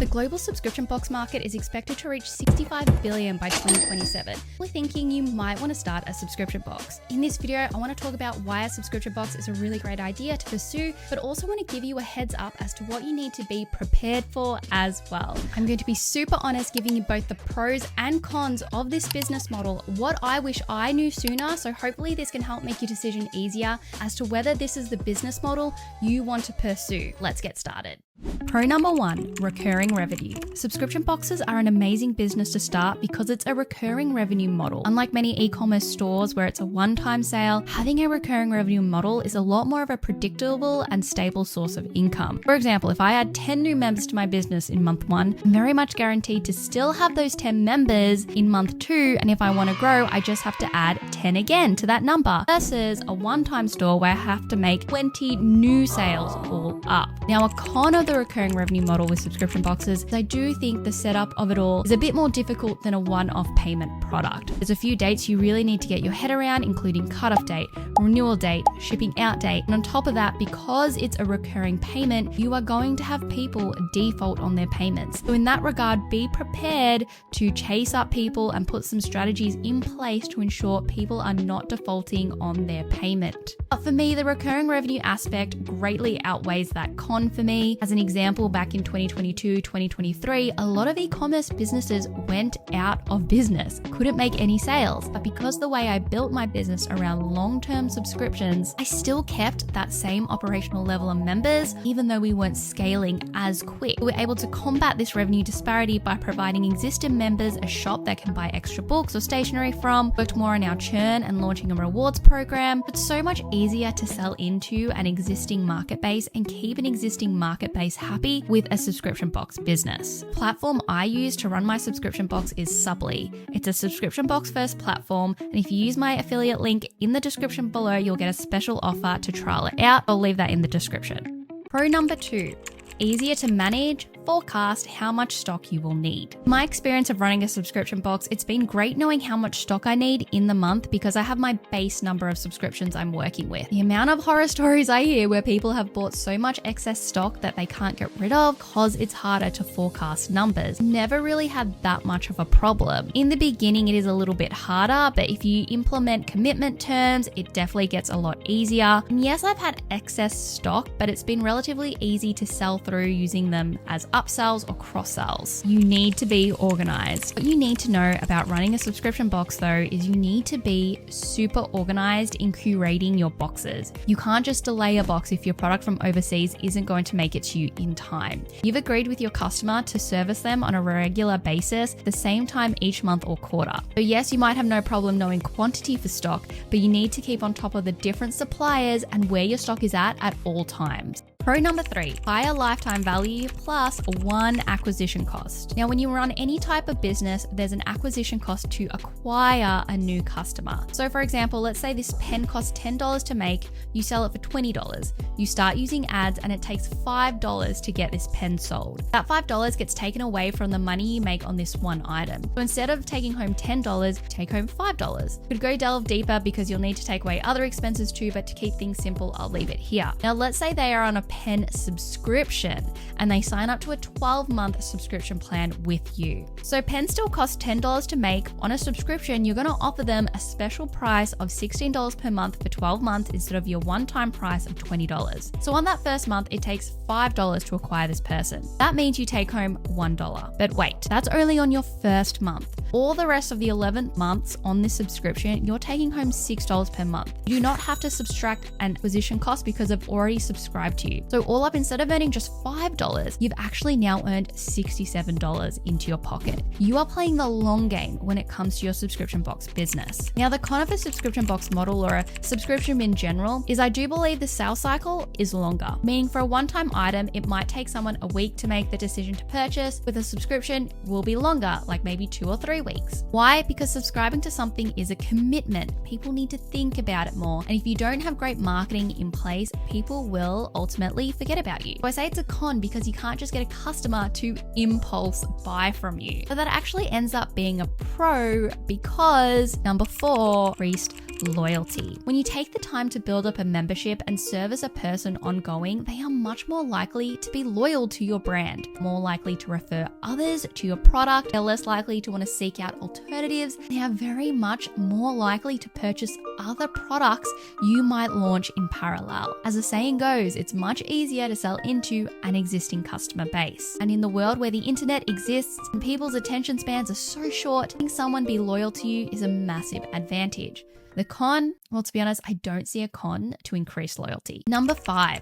global subscription box market is expected to reach $65 billion by 2027. We're thinking you might want to start a subscription box. In this video, I want to talk about why a subscription box is a really great idea to pursue, but also want to give you a heads up as to what you need to be prepared for as well. I'm going to be super honest, giving you both the pros and cons of this business model, what I wish I knew sooner, so hopefully this can help make your decision easier as to whether this is the business model you want to pursue. Let's get started. Pro number one, recurring revenue. Subscription boxes are an amazing business to start because it's a recurring revenue model. Unlike many e-commerce stores where it's a one-time sale, having a recurring revenue model is a lot more of a predictable and stable source of income. For example, if I add 10 new members to my business in month one, I'm very much guaranteed to still have those 10 members in month two, and if I want to grow, I just have to add 10 again to that number, versus a one-time store where I have to make 20 new sales all up. Now, a con of the recurring revenue model with subscription boxes is I do think the setup of it all is a bit more difficult than a one-off payment product. There's a few dates you really need to get your head around, including cutoff date, renewal date, shipping out date, and on top of that, because it's a recurring payment, you are going to have people default on their payments. So in that regard, be prepared to chase up people and put some strategies in place to ensure people are not defaulting on their payment. But for me, the recurring revenue aspect greatly outweighs that con for me. As an example, back in 2022, 2023, a lot of e-commerce businesses went out of business, couldn't make any sales. But because the way I built my business around long-term subscriptions, I still kept that same operational level of members, even though we weren't scaling as quick. We were able to combat this revenue disparity by providing existing members a shop that can buy extra books or stationery from, worked more on our churn and launching a rewards program. It's so much easier to sell into an existing market base and keep an existing market base happy with a subscription box business. The platform I use to run my subscription box is Subly. It's a subscription box first platform, and if you use my affiliate link in the description below, you'll get a special offer to trial it out. I'll leave that in the description. Pro number two, easier to manage, forecast how much stock you will need. In my experience of running a subscription box, it's been great knowing how much stock I need in the month because I have my base number of subscriptions I'm working with. The amount of horror stories I hear where people have bought so much excess stock that they can't get rid of because it's harder to forecast numbers. Never really had that much of a problem. In the beginning, it is a little bit harder, but if you implement commitment terms, it definitely gets a lot easier. And yes, I've had excess stock, but it's been relatively easy to sell through using them as upsells or cross-sells. You need to be organized. What you need to know about running a subscription box though is you need to be super organized in curating your boxes. You can't just delay a box if your product from overseas isn't going to make it to you in time. You've agreed with your customer to service them on a regular basis, the same time each month or quarter. So yes, you might have no problem knowing quantity for stock, but you need to keep on top of the different suppliers and where your stock is at all times. Pro number three, higher lifetime value plus one acquisition cost. Now, when you run any type of business, there's an acquisition cost to acquire a new customer. So for example, let's say this pen costs $10 to make, you sell it for $20. You start using ads and it takes $5 to get this pen sold. That $5 gets taken away from the money you make on this one item. So instead of taking home $10, take home $5. Could go delve deeper because you'll need to take away other expenses too, but to keep things simple, I'll leave it here. Now, let's say they are on a pen subscription and they sign up to a 12-month subscription plan with you. So pens still cost $10 to make. On a subscription, you're going to offer them a special price of $16 per month for 12 months instead of your one-time price of $20. So on that first month, it takes $5 to acquire this person. That means you take home $1. But wait, that's only on your first month. All the rest of the 11 months on this subscription, you're taking home $6 per month. You do not have to subtract an acquisition cost because I've already subscribed to you. So all up, instead of earning just $5, you've actually now earned $67 into your pocket. You are playing the long game when it comes to your subscription box business. Now, the con of a subscription box model or a subscription in general is I do believe the sales cycle is longer, meaning for a one-time item, it might take someone a week to make the decision to purchase. With a subscription, will be longer, like maybe 2 or 3 weeks. Why? Because subscribing to something is a commitment. People need to think about it more. And if you don't have great marketing in place, people will ultimately forget about you. So I say it's a con because you can't just get a customer to impulse buy from you. But that actually ends up being a pro because number 4, increased loyalty. When you take the time to build up a membership and service a person ongoing, they are much more likely to be loyal to your brand, more likely to refer others to your product, they're less likely to want to seek out alternatives, they are very much more likely to purchase other products you might launch in parallel. As the saying goes, it's much easier to sell into an existing customer base. And in the world where the internet exists and people's attention spans are so short, having someone be loyal to you is a massive advantage. The con, well, to be honest, I don't see a con to increase loyalty. Number 5,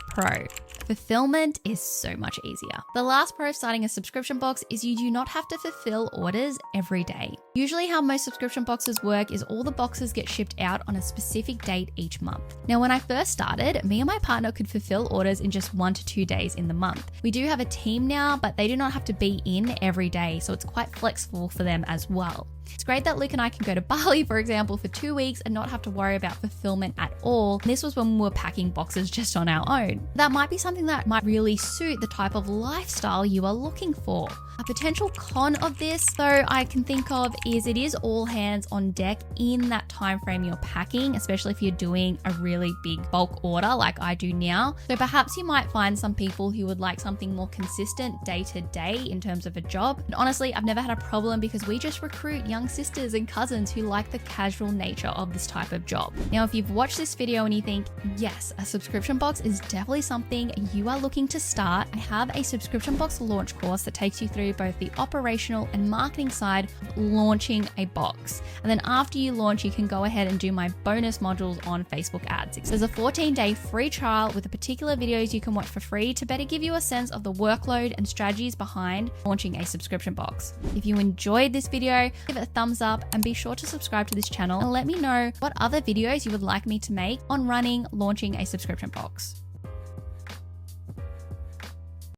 pro. Fulfillment is so much easier. The last pro of starting a subscription box is you do not have to fulfill orders every day. Usually how most subscription boxes work is all the boxes get shipped out on a specific date each month. Now, when I first started, me and my partner could fulfill orders in just 1 to 2 days in the month. We do have a team now, but they do not have to be in every day, so it's quite flexible for them as well. It's great that Luke and I can go to Bali, for example, for 2 weeks and not have to worry about fulfillment at all. And this was when we were packing boxes just on our own. That might be something that might really suit the type of lifestyle you are looking for. A potential con of this, though, I can think of is it is all hands on deck in that time frame you're packing, especially if you're doing a really big bulk order like I do now. So perhaps you might find some people who would like something more consistent day to day in terms of a job. And honestly, I've never had a problem because we just recruit young sisters and cousins who like the casual nature of this type of job. Now, if you've watched this video and you think, yes, a subscription box is definitely something you are looking to start, I have a subscription box launch course that takes you through both the operational and marketing side of launching a box. And then after you launch, you can go ahead and do my bonus modules on Facebook ads. There's a 14-day free trial with the particular videos you can watch for free to better give you a sense of the workload and strategies behind launching a subscription box. If you enjoyed this video, give it a thumbs up and be sure to subscribe to this channel and let me know what other videos you would like me to make on launching a subscription box.